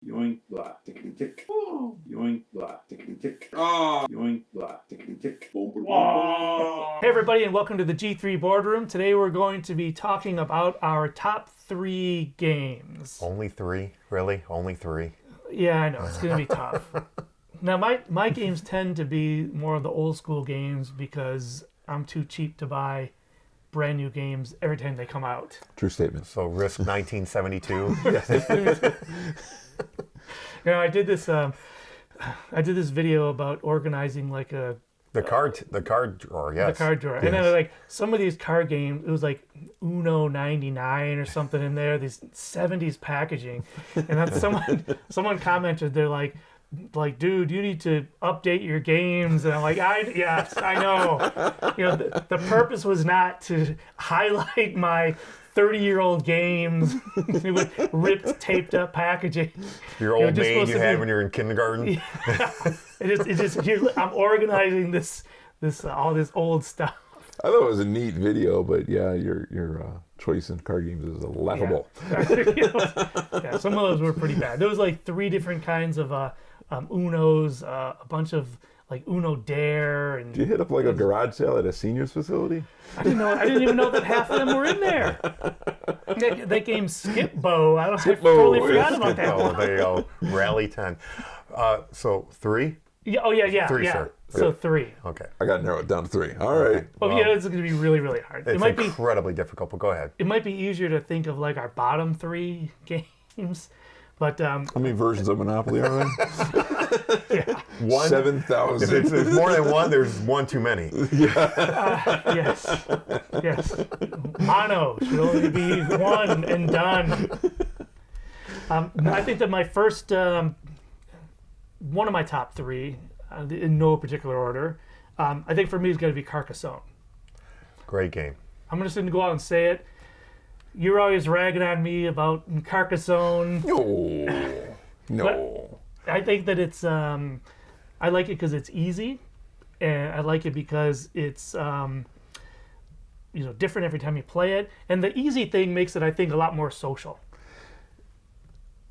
Yoink, blah, tick, tick. Oh. Yoink, blah, tick, tick. Oh. Yoink, blah, tick, tick. Hey everybody, and welcome to the G3 Boardroom. Today we're going to be talking about our top 3 games. Only 3? Really? Only 3? Yeah, I know. It's going to be tough. Now, my games tend to be more of the old school games because I'm too cheap to buy brand new games every time they come out. True statement. So Risk 1972? You know, I did this video about organizing like a The card drawer, yes. the card drawer, and then like some of these card games, it was like Uno 99 or something in there. These 70s packaging, and then someone commented, they're like, dude, you need to update your games. And I'm like, yes, I know. You know, the purpose was not to highlight my 30-year-old games with ripped, taped up packaging. Your old maid you had when you were in kindergarten? Yeah. It's just I'm organizing all this old stuff. I thought it was a neat video, but yeah, your choice in card games is laughable. Yeah, some of those were pretty bad. There was like 3 different kinds of Unos, a bunch of like Uno Dare, and Did you hit up like a garage sale at a seniors facility? I didn't even know that half of them were in there. That game Skip Bow. I totally forgot about that. Oh, there you go. Rally 10. So 3? Yeah, oh yeah. 3, yeah. sir. So 3. Okay. I got to narrow it down to 3. All right. Oh yeah, it's going to be really, really hard. It's incredibly difficult, but go ahead. It might be easier to think of like our bottom 3 games, but How many versions of Monopoly are there? 7,000. If it's more than one, there's one too many. yes. Mono should only be one and done. I think that my first, one of my top 3, in no particular order, I think for me is going to be Carcassonne. Great game. I'm just going to go out and say it. You're always ragging on me about Carcassonne. No. But I think that it's, I like it because it's easy, and I like it because it's, different every time you play it. And the easy thing makes it, I think, a lot more social.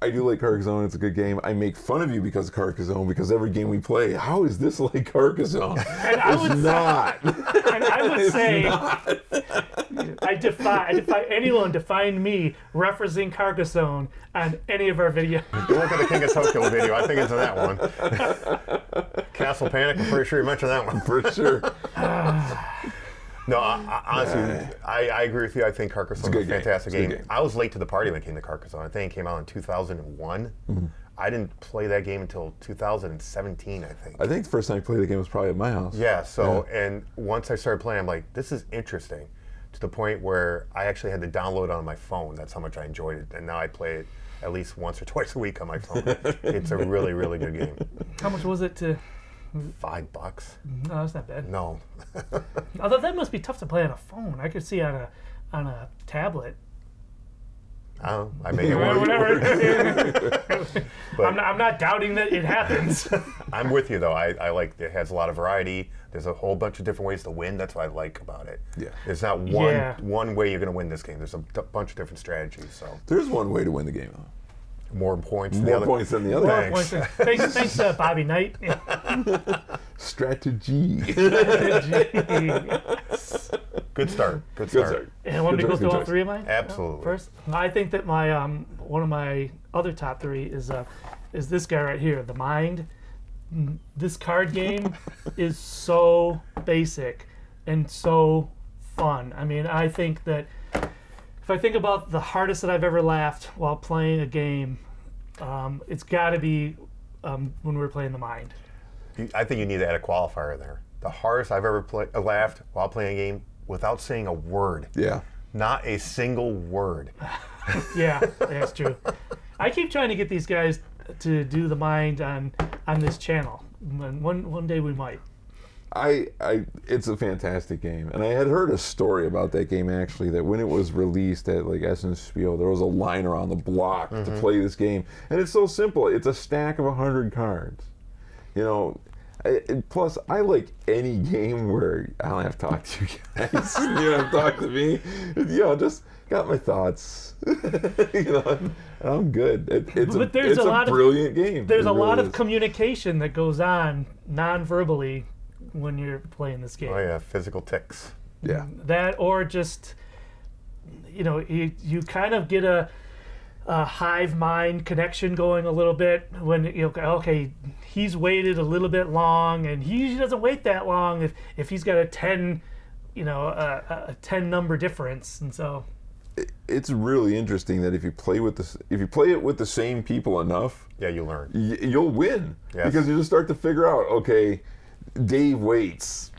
I do like Carcassonne. It's a good game. I make fun of you because of Carcassonne, because every game we play, how is this like Carcassonne? And I would say, I defy anyone to find me referencing Carcassonne on any of our videos. You look at the King of Tokyo video, I think it's in that one. Castle Panic, I'm pretty sure you mentioned that one. For sure. No, honestly, I agree with you. I think Carcassonne is a fantastic game. I was late to the party when it came to Carcassonne. I think it came out in 2001. Mm-hmm. I didn't play that game until 2017, I think. I think the first time I played the game was probably at my house. Yeah, and once I started playing, I'm like, this is interesting, to the point where I actually had to download it on my phone. That's how much I enjoyed it. And now I play it at least once or twice a week on my phone. It's a really, really good game. How much was it to... $5. No, that's not bad. No. Although that must be tough to play on a phone. I could see on a tablet. I make it work. Whatever. I'm not doubting that it happens. I'm with you though. I like it has a lot of variety. There's a whole bunch of different ways to win. That's what I like about it. Yeah. There's not one way you're going to win this game. There's a bunch of different strategies. So there's one way to win the game though. More points than the other. Thanks, Bobby Knight. Strategy. Good start. And want me to go through all 3 of mine? Absolutely. First, I think that my one of my other top 3 is this guy right here, The Mind. This card game is so basic and so fun. I mean, I think that if I think about the hardest that I've ever laughed while playing a game, it's got to be when we were playing The Mind. I think you need to add a qualifier there. The hardest I've ever laughed while playing a game without saying a word. Yeah. Not a single word. Yeah, that's true. I keep trying to get these guys to do The Mind on this channel. One day we might. It's a fantastic game, and I had heard a story about that game actually, that when it was released at like Essence Spiel, there was a line around the block to play this game, and it's so simple. It's a stack of 100 cards. You know, plus I like any game where I don't have to talk to you guys. You don't have to talk to me. You know, just got my thoughts. I'm good. It's But there's a brilliant game. There's It a lot really of is. communication that goes on non-verbally when you're playing this game. Oh yeah, physical tics. Yeah. That or just, you kind of get a hive mind connection going a little bit when okay, he's waited a little bit long, and he usually doesn't wait that long if he's got a 10, a 10 number difference, and so. It's really interesting that if you play it with the same people enough, Yeah, you learn. You'll win. Yes. Because you just start to figure out, okay, Dave waits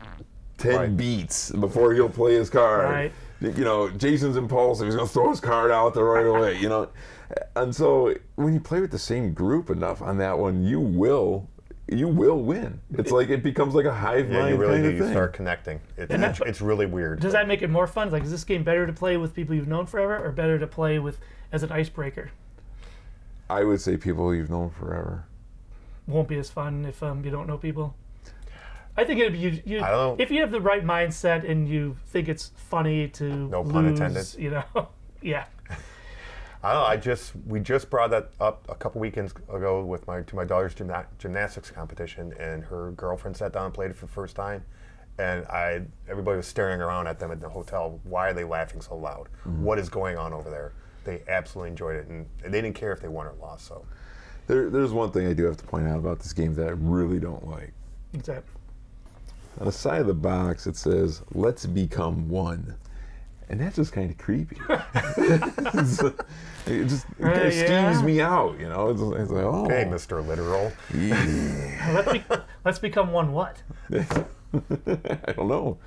10 Right. beats before he'll play his card. Right. Jason's impulsive. He's going to throw his card out there right away, And so when you play with the same group enough on that one, you will win. It's like it becomes like a hive Yeah, mind you really kind do. of You thing. start connecting. It's really weird. Does that make it more fun? Like, is this game better to play with people you've known forever, or better to play with as an icebreaker? I would say people you've known forever. Won't be as fun if you don't know people. I think it'd be I don't- if you have the right mindset and you think it's funny to No lose, pun intended. Yeah. I don't know. We just brought that up a couple weekends ago with to my daughter's gymnastics competition, and her girlfriend sat down and played it for the first time, and everybody was staring around at them at the hotel. Why are they laughing so loud? What is going on over there? They absolutely enjoyed it, and they didn't care if they won or lost. So There's one thing I do have to point out about this game that I really don't like. What's that? On the side of the box, it says, "Let's become one." And that's just kind of creepy. It just kind of yeah. steams me out, It's like, oh. okay, Mr. Literal. Yeah. Let's become one what? I don't know.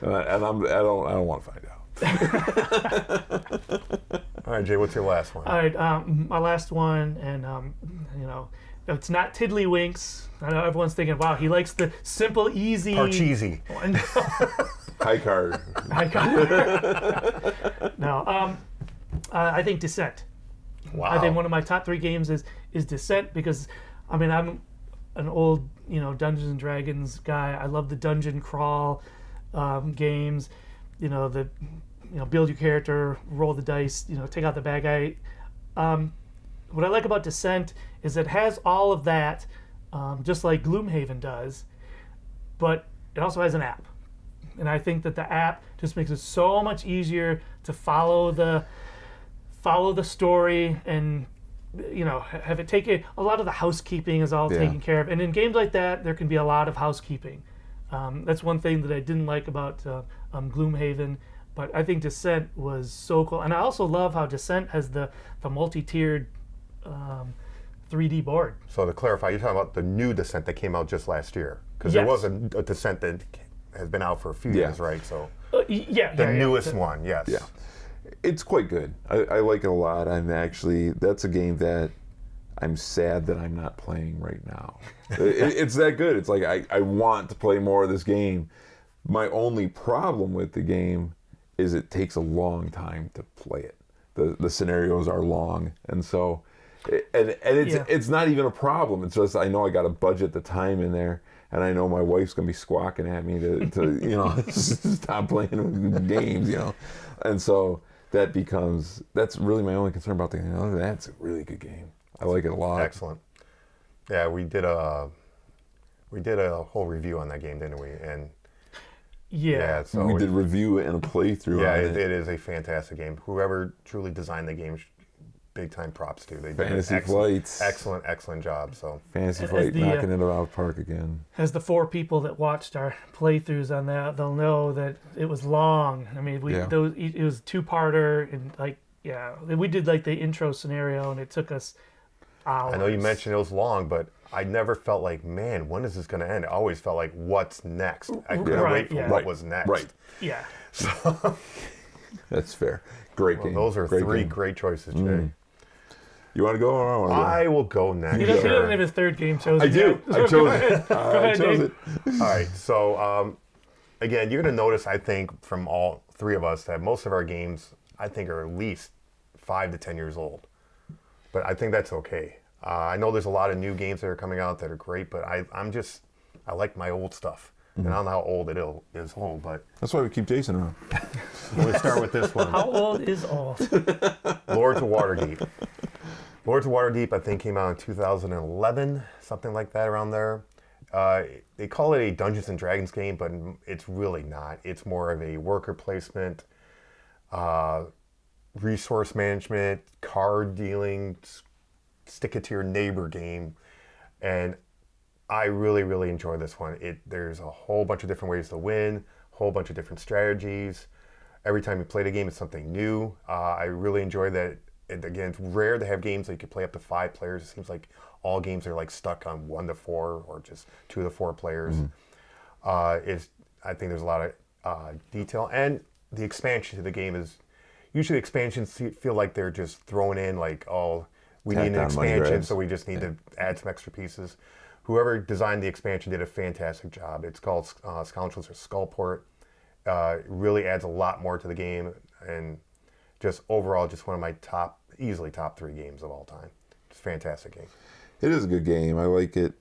And I don't want to find out. All right, Jay, what's your last one? All right, my last one, and it's not Tiddlywinks. I know everyone's thinking, wow, he likes the simple, easy. Parcheesi. one. High card. No, I think Descent. Wow. I think one of my top 3 games is Descent because, I'm an old Dungeons and Dragons guy. I love the dungeon crawl games. Build your character, roll the dice. Take out the bad guy. What I like about Descent is it has all of that, just like Gloomhaven does, but it also has an app. And I think that the app just makes it so much easier to follow the story and have it take a lot of the housekeeping is all taken care of. And in games like that, there can be a lot of housekeeping. That's one thing that I didn't like about Gloomhaven, but I think Descent was so cool. And I also love how Descent has the multi-tiered 3D board. So to clarify, you're talking about the new Descent that came out just last year, because there was a Descent that has been out for a few years, right? So the newest one, yes. Yeah. It's quite good. I like it a lot. That's a game that I'm sad that I'm not playing right now. It's that good. It's like I want to play more of this game. My only problem with the game is it takes a long time to play it. The scenarios are long, and so it's not even a problem. It's just I know I got to budget the time in there, and I know my wife's gonna be squawking at me to stop playing games, and so that's really my only concern about the game. That's a really good game. I like it a lot. Excellent. Yeah, we did a whole review on that game, didn't we? And so we did review and a playthrough. Yeah, on it is a fantastic game. Whoever truly designed the game, big time props to. They did Fantasy Flights. excellent job. So Fantasy Flight knocking it out of the park again. As the 4 people that watched our playthroughs on that, they'll know that it was long. It was 2-parter, and we did the intro scenario, and it took us hours. I know you mentioned it was long, but I never felt like, man, when is this going to end? I always felt like, what's next? I couldn't wait for what was next. Right. Yeah. So that's fair. Great game. Those are three great choices, Jay. You want to go or I want to go? I will go next. He doesn't have his 3rd game chosen. I do. Yet. I chose it. I chose it. All right. So, again, you're going to notice, I think, from all 3 of us that most of our games, I think, are at least 5 to 10 years old. But I think that's okay. I know there's a lot of new games that are coming out that are great, but I like my old stuff. And I don't know how old it is old, but That's why we keep Jason around. we'll start with this one. How old is old? Lords of Waterdeep. Lords of Waterdeep, I think, came out in 2011, something like that, around there. They call it a Dungeons and Dragons game, but it's really not. It's more of a worker placement, resource management, card dealing, stick it to your neighbor game, and I really, really enjoy this one. There's a whole bunch of different ways to win, a whole bunch of different strategies. Every time you play the game, it's something new. I really enjoy that. And again, it's rare to have games that you can play up to 5 players. It seems like all games are like stuck on 1 to 4 or just 2 to 4 players. I think there's a lot of detail, and the expansion to the game is usually expansions feel like they're just thrown in like, oh, we need an expansion, so we just need to add some extra pieces. Whoever designed the expansion did a fantastic job. It's called Scoundrels or Skullport. It really adds a lot more to the game, and just overall, just one of my easily top 3 games of all time. It's a fantastic game. It is a good game. I like it.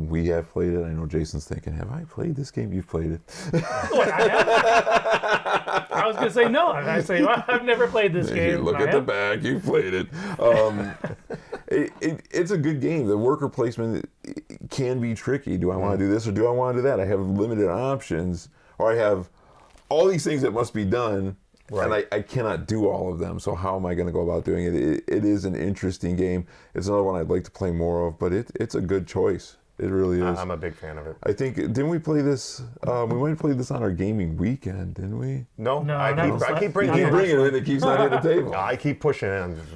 We have played it. I know Jason's thinking, have I played this game? You've played it. What, I have? I was going to say no. I say, well, I've never played this game. Look at the back. You've played it. It's a good game. The worker placement can be tricky. Do I want to do this or do I want to do that? I have limited options, or I have all these things that must be done, and I cannot do all of them. So how am I going to go about doing it? It is an interesting game. It's another one I'd like to play more of, but it's a good choice. It really is. I'm a big fan of it. I think, didn't we play this? We might have played this on our gaming weekend, didn't we? No, No, I keep bringing You keep it. bringing it, it keeps not hitting the table. I keep pushing it. I'm just,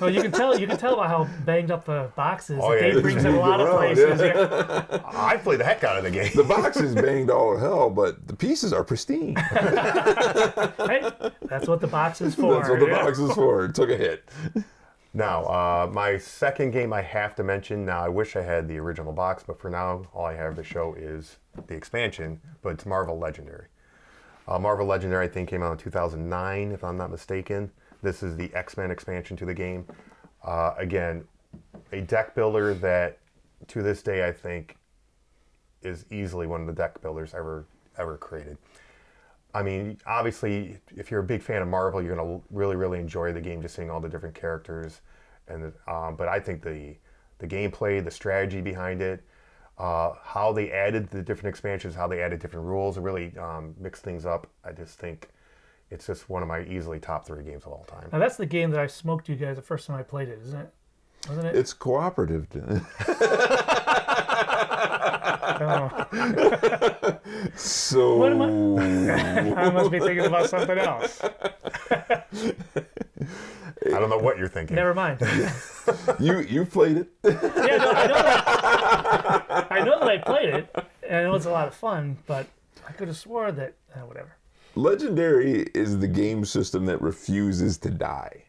Well, you can tell by how banged up the box is. Oh, The yeah, game it's brings in a moved lot of around, places. yeah. Yeah. I play the heck out of the game. The box is banged all to hell, but the pieces are pristine. Hey, that's what the box is for. That's what the box is for. It took a hit. Now, my second game I have to mention. Now, I wish I had the original box, but for now, all I have to show is the expansion, but it's Marvel Legendary. Marvel Legendary, I think, came out in 2009, if I'm not mistaken. This is the X-Men expansion to the game. Again, a deck builder that, to this day, I think, is easily one of the deck builders ever created. I mean, obviously, if you're a big fan of Marvel, you're going to really, really enjoy the game, just seeing all the different characters. And but I think the gameplay, the strategy behind it, how they added the different expansions, how they added different rules, it really mixed things up. I just think it's just one of my easily top 3 games of all time. Now that's the game that I smoked you guys the first time I played it, isn't it? Wasn't it? It's cooperative. Oh. So What am I must be thinking about something else. I don't know what you're thinking. Never mind. you played it. Yeah, no, I know that I played it, and it was a lot of fun, but I could have swore that whatever. Legendary is the game system that refuses to die.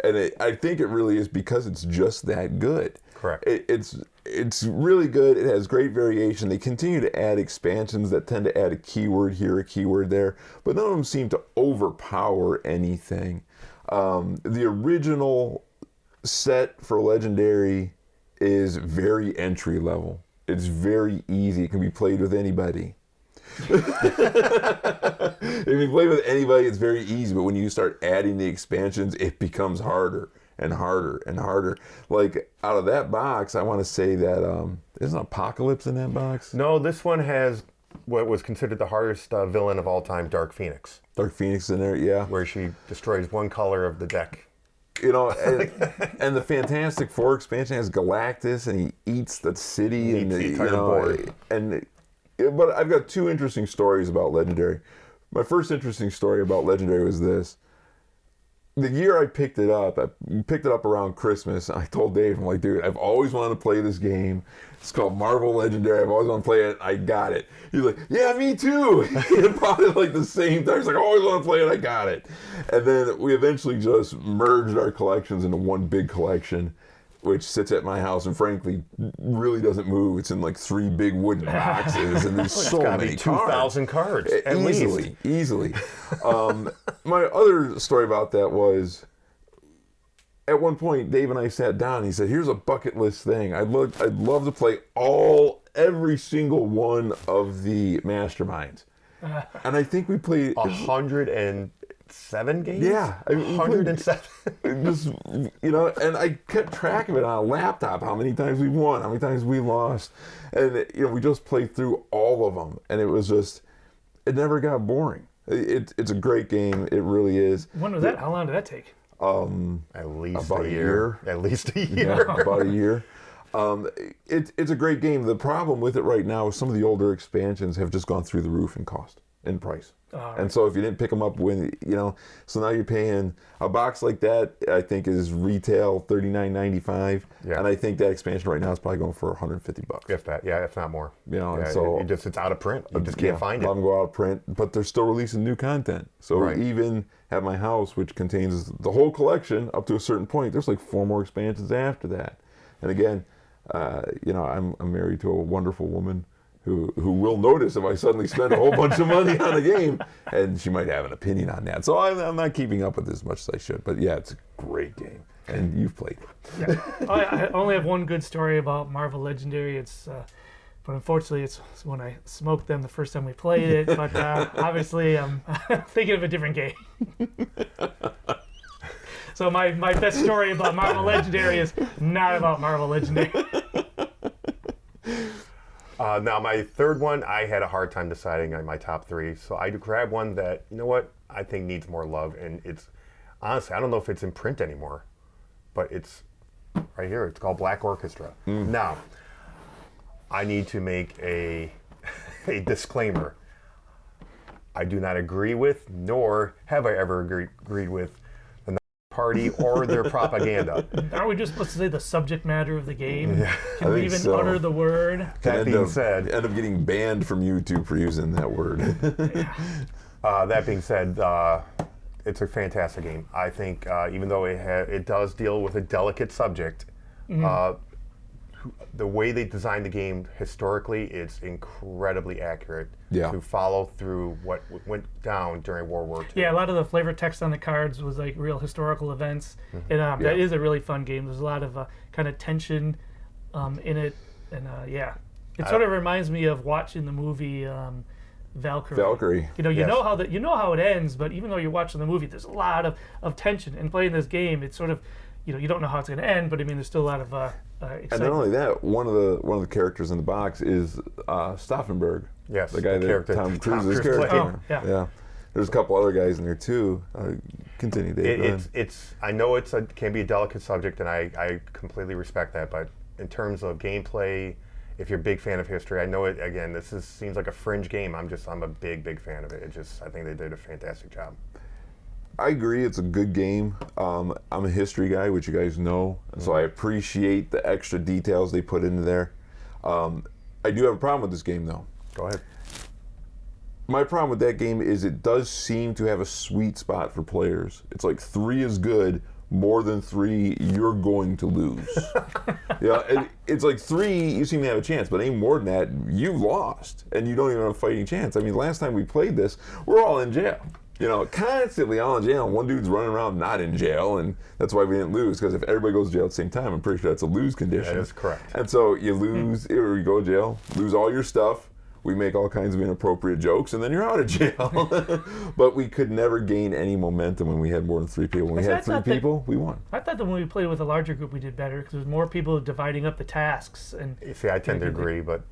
And I think it really is because it's just that good. Correct. It's really good. It has great variation. They continue to add expansions that tend to add a keyword here, a keyword there, but none of them seem to overpower anything. The original set for Legendary is very entry level. It's very easy. It can be played with anybody. If you play with anybody, it's very easy, but when you start adding the expansions, it becomes harder and harder and harder. Like, out of that box, I want to say that isn't Apocalypse in that box? No, this one has what was considered the hardest villain of all time, Dark Phoenix. Dark Phoenix in there, yeah. Where she destroys one color of the deck. You know, and the Fantastic Four expansion has Galactus, and he eats the city and the entire board. But I've got 2 interesting stories about Legendary. My first interesting story about Legendary was this. The year I picked it up around Christmas. I told Dave, I'm like, dude, I've always wanted to play this game. It's called Marvel Legendary. I've always wanted to play it. I got it. He's like, yeah, me too. He bought it like the same time. He's like, I always want to play it. I got it. And then we eventually just merged our collections into one big collection, which sits at my house and frankly really doesn't move. It's in like 3 big wooden boxes, and there's so many 2,000 cards. Easily. My other story about that was, at one point, Dave and I sat down and he said, here's a bucket list thing. I'd love to play all every single one of the masterminds. And I think we played 107 games. Yeah, I mean, 107. Just, you know, and I kept track of it on a laptop. How many times we won, how many times we lost, and you know, we just played through all of them, and it was just, it never got boring. It's a great game. It really is. When was that? How long did that take? At least About a year. At least a year. Yeah, about a year. It's a great game. The problem with it right now is some of the older expansions have just gone through the roof in cost, in price. Right. And so if you didn't pick them up when, you know, so now you're paying a box like that, I think is retail $39.95. Yeah. And I think that expansion right now is probably going for $150. If that, yeah, if not more. You know, yeah, and so it's out of print. You just can't find a lot it. of them go out of print, but they're still releasing new content. So Right. even at my house, which contains the whole collection up to a certain point, there's like 4 more expansions after that. And again, you know, I'm married to a wonderful woman who will notice if I suddenly spend a whole bunch of money on a game, and she might have an opinion on that. So I'm not keeping up with it as much as I should. But yeah, it's a great game, and you've played it. Yeah. I only have one good story about Marvel Legendary. It's, but unfortunately, it's when I smoked them the first time we played it. But obviously, I'm thinking of a different game. So my best story about Marvel Legendary is not about Marvel Legendary. Now, my third one, I had a hard time deciding on my top 3. So I grabbed one that, you know what, I think needs more love. And it's, honestly, I don't know if it's in print anymore, but it's right here. It's called Black Orchestra. Now, I need to make a disclaimer. I do not agree with, nor have I ever agreed with, the Nazi Party or their propaganda. Aren't we just supposed to say the subject matter of the game? Yeah. Can we even utter the word? That being said, end up getting banned from YouTube for using that word. that being said, it's a fantastic game. I think even though it does deal with a delicate subject, the way they designed the game historically, it's incredibly accurate to follow through what went down during World War II. Yeah, a lot of the flavor text on the cards was like real historical events, and that is a really fun game. There's a lot of kind of tension in it, and it sort of reminds me of watching the movie Valkyrie. You know how it ends, but even though you're watching the movie, there's a lot of tension. And playing this game, it's sort of, you don't know how it's going to end, but I mean, there's still a lot of excitement. And not only that, one of the characters in the box is Stauffenberg. Yes, the guy that Tom Cruise's character. Oh, yeah. There's a couple other guys in there too. Continue, Dave. I know can be a delicate subject, and I completely respect that. But in terms of gameplay, if you're a big fan of history, I know it. Again, seems like a fringe game. I'm a big fan of it. I think they did a fantastic job. I agree. It's a good game. I'm a history guy, which you guys know, so I appreciate the extra details they put into there. I do have a problem with this game, though. Go ahead. My problem with that game is it does seem to have a sweet spot for players. It's like 3 is good, more than 3, you're going to lose. It's like 3, you seem to have a chance, but any more than that, you lost, and you don't even have a fighting chance. I mean, last time we played this, we're all in jail. Constantly all in jail, and one dude's running around not in jail, and that's why we didn't lose, because if everybody goes to jail at the same time, I'm pretty sure that's a lose condition. That is correct. And so you lose, or you go to jail, lose all your stuff, we make all kinds of inappropriate jokes, and then you're out of jail. But we could never gain any momentum when we had more than 3 people. When we had 3 people, we won. I thought that when we played with a larger group, we did better, because there was more people dividing up the tasks. And see, I tend to agree, but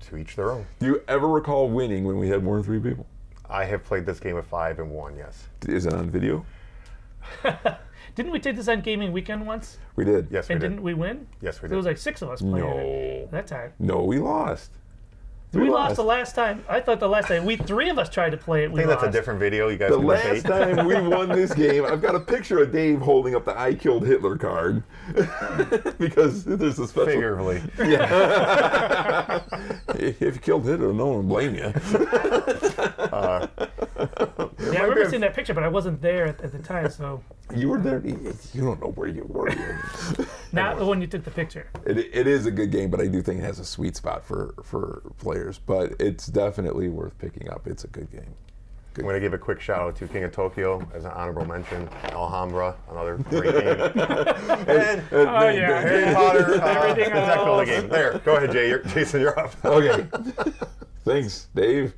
to each their own. Do you ever recall winning when we had more than 3 people? I have played this game at 5 and won, yes. Is it on video? Didn't we take this on Gaming Weekend once? We did. Yes, we did. Didn't we win? Yes, we did. There was like 6 of us playing it that time. No, we lost. We lost the last time. I thought the last time 3 of us tried to play it. I think that's a different video. You guys. The last time we won this game, I've got a picture of Dave holding up the "I killed Hitler" card because there's a special. Figuratively. Yeah. If you killed Hitler, no one will blame you. I remember seeing that picture, but I wasn't there at the time, so. You were there. You don't know where you were. Not the one you took the picture. It is a good game, but I do think it has a sweet spot for players. But it's definitely worth picking up. It's a good game. I'm going to give a quick shout out to King of Tokyo as an honorable mention. Alhambra, another great game. And Harry Potter, the deck building game. There, go ahead, Jason, you're up. Okay. Thanks, Dave.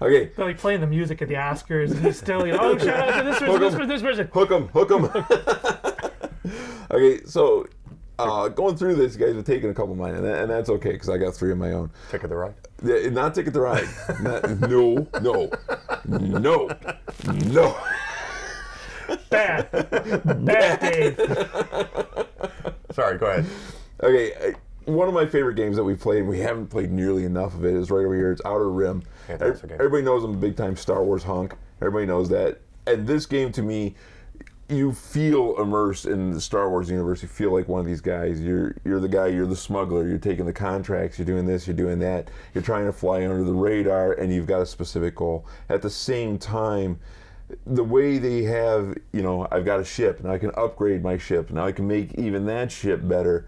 Okay. They're like playing the music at the Oscars, and he's still, oh, shout out to this person, this person. Hook 'em. Okay, so going through this, you guys are taking a couple of mine, and that's okay because I got 3 of my own. Ticket the ride? Yeah, not Ticket the Ride. No. Bad Dave. Sorry, go ahead. Okay, one of my favorite games that we played, and we haven't played nearly enough of it, is right over here. It's Outer Rim. Fantastic game. Everybody knows I'm a big-time Star Wars hunk. Everybody knows that. And this game, to me, you feel immersed in the Star Wars universe. You feel like one of these guys. You're the guy, you're the smuggler, you're taking the contracts, you're doing this, you're doing that. You're trying to fly under the radar, and you've got a specific goal. At the same time, the way they have, I've got a ship, and I can upgrade my ship. Now I can make even that ship better.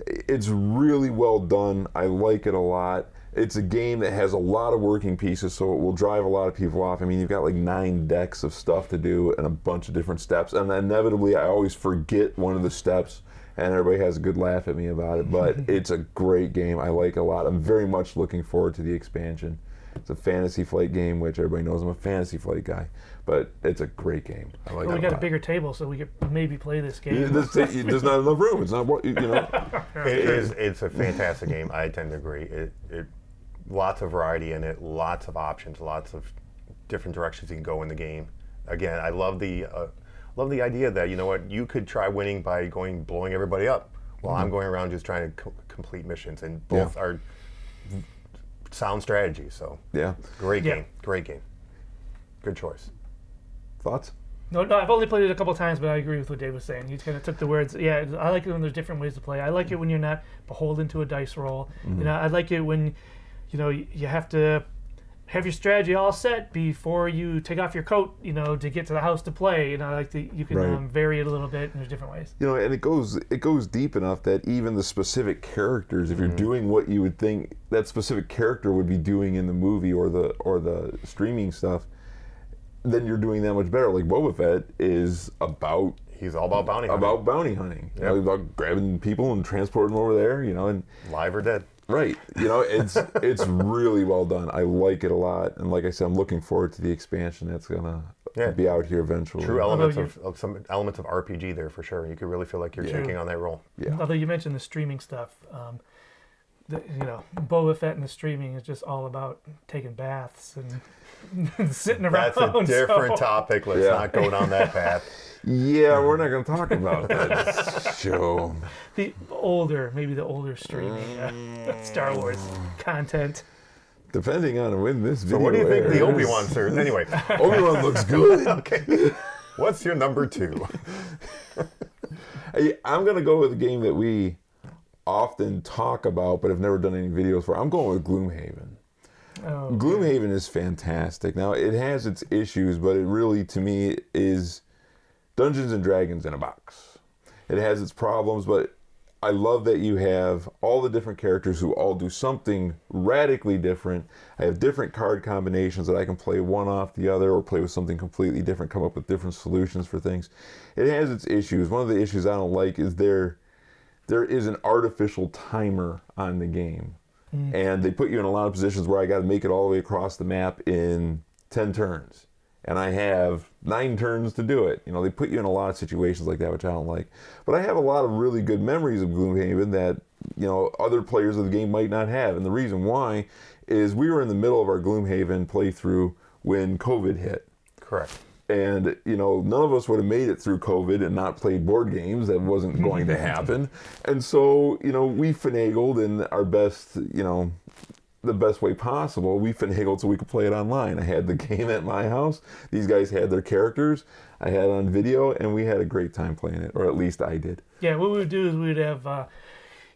It's really well done. I like it a lot. It's a game that has a lot of working pieces, so it will drive a lot of people off. I mean, you've got like 9 decks of stuff to do and a bunch of different steps. And inevitably, I always forget one of the steps, and everybody has a good laugh at me about it. But it's a great game. I like it a lot. I'm very much looking forward to the expansion. It's a Fantasy Flight game, which everybody knows I'm a Fantasy Flight guy. But it's a great game. I like it. We got a bigger table, so we could maybe play this game. There's not enough room. It's not what, It's a fantastic game. I tend to agree. It lots of variety in it, lots of options, lots of different directions you can go in the game. Again, I love the idea that you could try winning by blowing everybody up, while I'm going around just trying to complete missions, and both are sound strategy. So great game, good choice. Thoughts? No, I've only played it a couple times, but I agree with what Dave was saying. He kind of took the words. Yeah, I like it when there's different ways to play. I like it when you're not beholden to a dice roll. I like it when you have to have your strategy all set before you take off your coat, to get to the house to play. Like you can vary it a little bit, and there's different ways. And it goes deep enough that even the specific characters, if you're doing what you would think that specific character would be doing in the movie or the streaming stuff, then you're doing that much better. Like Boba Fett is about. He's all about bounty hunting. About bounty hunting. Yep. About grabbing people and transporting them over there, and live or dead. Right. It's really well done. I like it a lot. And like I said, I'm looking forward to the expansion that's going to be out here eventually. True elements of some elements of RPG there for sure. You could really feel like you're taking on that role. Yeah. Although you mentioned the streaming stuff, Boba Fett and the streaming is just all about taking baths and sitting around. That's a different topic. Let's not go down that path. Yeah, we're not going to talk about that show. The older streaming Star Wars content. Depending on when this video So what do you think airs. the Obi-Wan series? Anyway. Obi-Wan looks good. Okay. What's your number 2? I'm going to go with a game that we often talk about but have never done any videos for. I'm going with Gloomhaven. Oh, Gloomhaven is fantastic. Now, it has its issues, but it really, to me, is Dungeons and Dragons in a box. It has its problems, but I love that you have all the different characters who all do something radically different. I have different card combinations that I can play one off the other or play with something completely different, come up with different solutions for things. It has its issues. One of the issues I don't like is there is an artificial timer on the game. And they put you in a lot of positions where I got to make it all the way across the map in 10 turns. And I have 9 turns to do it. They put you in a lot of situations like that, which I don't like. But I have a lot of really good memories of Gloomhaven that, other players of the game might not have. And the reason why is we were in the middle of our Gloomhaven playthrough when COVID hit. Correct. And, none of us would have made it through COVID and not played board games. That wasn't going to happen. And so, we finagled in our best, the best way possible. We finagled so we could play it online. I had the game at my house. These guys had their characters. I had it on video, and we had a great time playing it, or at least I did. Yeah, what we would do is we would have,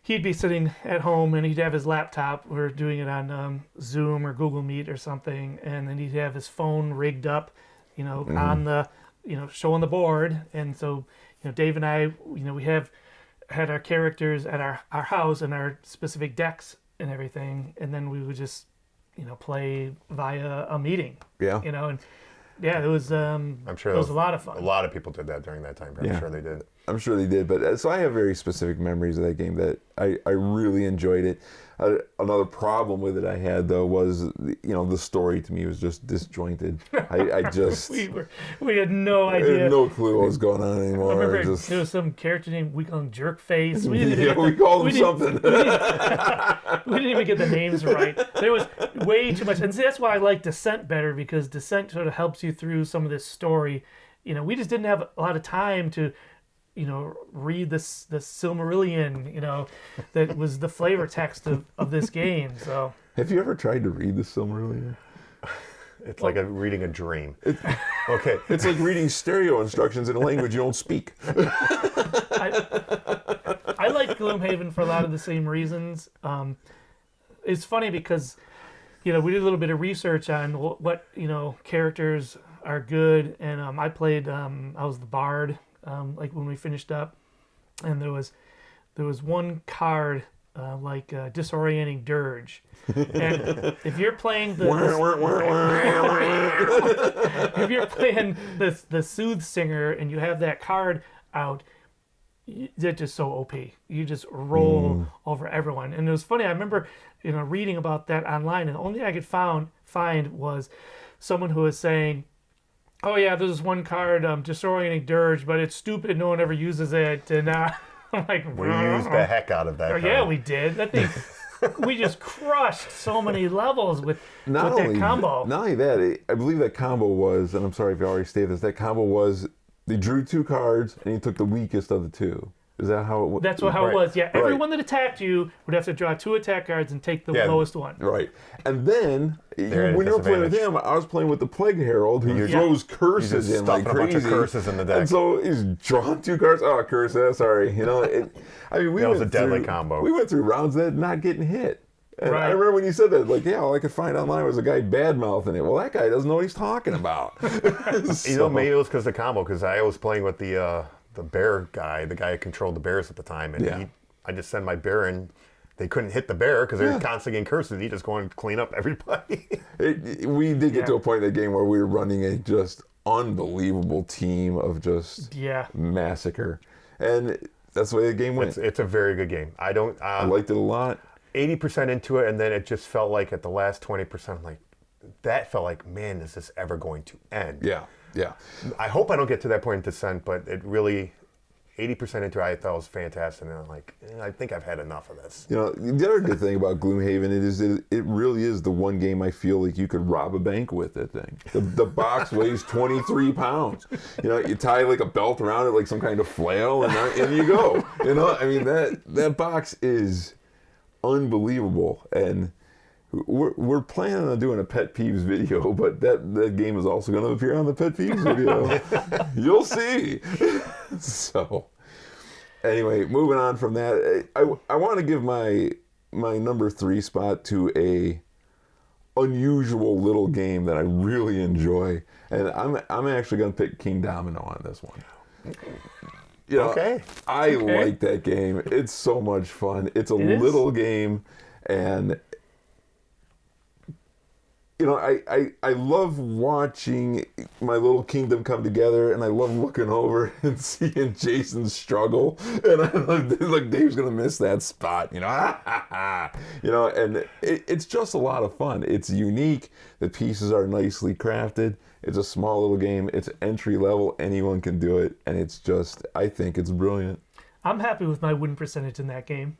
he'd be sitting at home, and he'd have his laptop. We're doing it on Zoom or Google Meet or something, and then he'd have his phone rigged up, on the, showing the board. And so, Dave and I, we had our characters at our house and our specific decks and everything, and then we would just play via a meeting. Yeah. And yeah, it was. I'm sure it was a lot of fun. A lot of people did that during that time. I'm sure they did. I'm sure they did, but so I have very specific memories of that game that I really enjoyed it. Another problem with it I had though was the story to me was just disjointed. I just we had no I idea. had no clue what was going on anymore. I remember there was some character named we called him Jerkface. We called him something. We didn't even get the names right. There was way too much, and see, that's why I like Descent better, because Descent sort of helps you through some of this story. We just didn't have a lot of time to read the Silmarillion, that was the flavor text of this game. So, have you ever tried to read the Silmarillion? It's like reading a dream. Okay. It's like reading stereo instructions in a language you don't speak. I like Gloomhaven for a lot of the same reasons. It's funny because, we did a little bit of research on what characters are good, and I played. I was the bard. Like when we finished up, and there was one card disorienting dirge, and if you're playing if you're playing the soothsinger and you have that card out, that's just so OP. You just roll over everyone. And it was funny. I remember reading about that online, and the only thing I could find was someone who was saying, oh yeah, there's this one card, disorienting dirge, but it's stupid. No one ever uses it, and I'm like, we used the heck out of that card. Yeah, we did. That thing, we just crushed so many levels with that combo. Not only that, I believe that combo was, and I'm sorry if you already stated this, that combo was they drew 2 cards and you took the weakest of the 2. Is that how it was? That's how it was, yeah. Everyone that attacked you would have to draw 2 attack cards and take the lowest one. Right. And then, when you were playing with him, I was playing with the Plague Herald, who throws curses in like crazy. A bunch of curses in the deck. And so he's drawn 2 cards. Oh, curse, sorry. That was a deadly combo. We went through rounds that not getting hit. And right. I remember when you said that, all I could find online was a guy bad-mouthing it. Well, that guy doesn't know what he's talking about. Maybe it was because of the combo, because I was playing with the bear guy, the guy who controlled the bears at the time, and I just sent my bear in. They couldn't hit the bear because they were constantly getting curses. He just go and clean up everybody. We did get to a point in the game where we were running a just unbelievable team of just massacre, and that's the way the game went. It's a very good game. I liked it a lot. 80% into it, and then it just felt like at the last 20%, I'm like, that felt like, man, is this ever going to end? Yeah. I hope I don't get to that point in Descent, but it really, 80% into it, I thought it was fantastic, and I'm like, I think I've had enough of this. The other good thing about Gloomhaven it really is the one game I feel like you could rob a bank with. That thing. The box weighs 23 pounds. You tie like a belt around it, like some kind of flail, and you go. That box is unbelievable, and we're planning on doing a pet peeves video, but that game is also going to appear on the pet peeves video. You'll see. So anyway, moving on from that, I want to give my number 3 spot to a unusual little game that I really enjoy, and I'm actually going to pick King Domino on this one. I like that game. It's so much fun. It's a little game, and I love watching my little kingdom come together, and I love looking over and seeing Jason struggle, and I look, Dave's gonna miss that spot, and it's just a lot of fun. It's unique. The pieces are nicely crafted. It's a small little game. It's entry level. Anyone can do it, and I think it's brilliant. I'm happy with my win percentage in that game.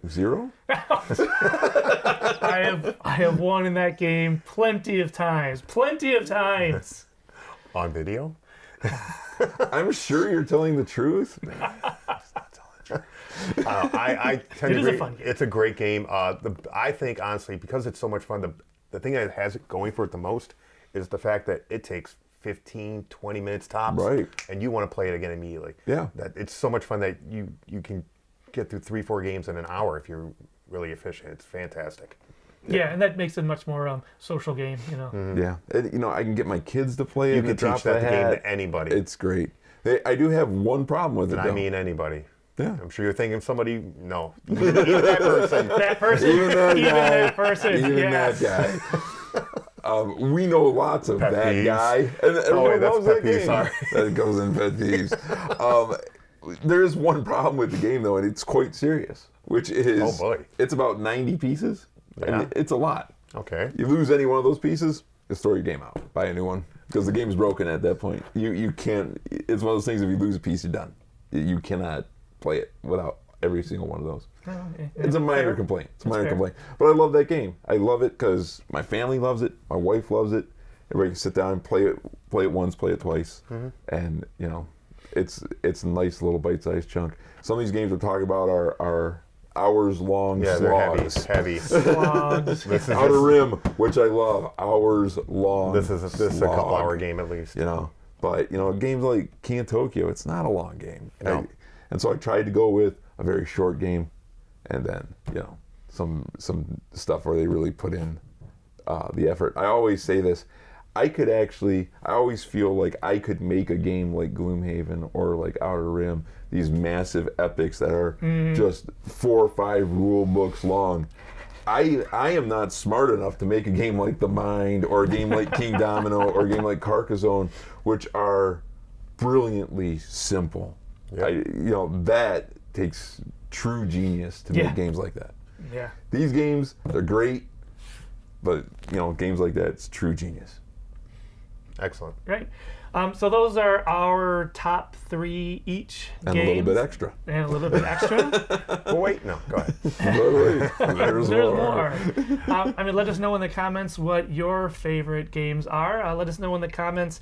0? I have won in that game plenty of times. On video? I'm sure you're telling the truth. I tend to agree. A fun game. It's a great game. I think, honestly, because it's so much fun, the thing that has it going for it the most is the fact that it takes 15, 20 minutes tops. Right. And you want to play it again immediately. Yeah. That it's so much fun that you can get through 3-4 games in an hour if you're really efficient. It's fantastic. Yeah, and that makes it a much more social game, Mm-hmm. Yeah, and, I can get my kids to play it. You can teach that game to anybody. It's great. I do have one problem with it, I mean anybody. Yeah. I'm sure you're thinking of somebody. No, even that person. That person. Even that Even guy. that person. Even yes. that guy. We know lots of Pet that peeves. guy. And everyone that's loves pet that peeve, game. sorry. That goes in pet peeves. There is one problem with the game, though, and it's quite serious, which is Oh, boy. it's about 90 pieces, Yeah. and it's a lot. Okay. You lose any one of those pieces, just throw your game out. Buy a new one. Because the game's broken at that point. You can't, it's one of those things, if you lose a piece, you're done. You cannot play it without every single one of those. It's a minor complaint. It's a minor complaint. But I love that game. I love it because my family loves it. My wife loves it. Everybody can sit down and play it once, play it twice. And, you know, it's a nice little bite-sized chunk. Some of these games we're talking about are hours-long slogs. They're heavy. Slogs. This is Outer Rim, which I love, hours long. This is a couple-hour game at least. You know, but you know, games like King of Tokyo, it's not a long game. No. And so I tried to go with a very short game, and then you know some stuff where they really put in the effort. I always say this. I always feel like I could make a game like Gloomhaven or like Outer Rim, these massive epics that are just 4 or 5 rule books long. I am not smart enough to make a game like The Mind or a game like King Domino or a game like Carcassonne, which are brilliantly simple. Yep. That takes true genius to make games like that. Yeah. These games, they're great, but games like that, it's true genius. Excellent. Right. So those are our top 3 each And games. a little bit extra. And a little bit extra. Oh, wait, no, go ahead. There's more. Let us know in the comments what your favorite games are. Let us know in the comments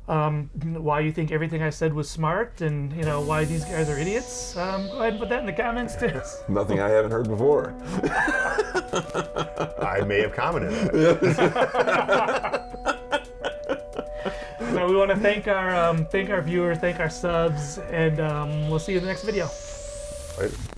why you think everything I said was smart, and why these guys are idiots. Go ahead and put that in the comments too. Nothing I haven't heard before. I may have commented that. So we want to thank our viewers, thank our subs, and we'll see you in the next video. Right.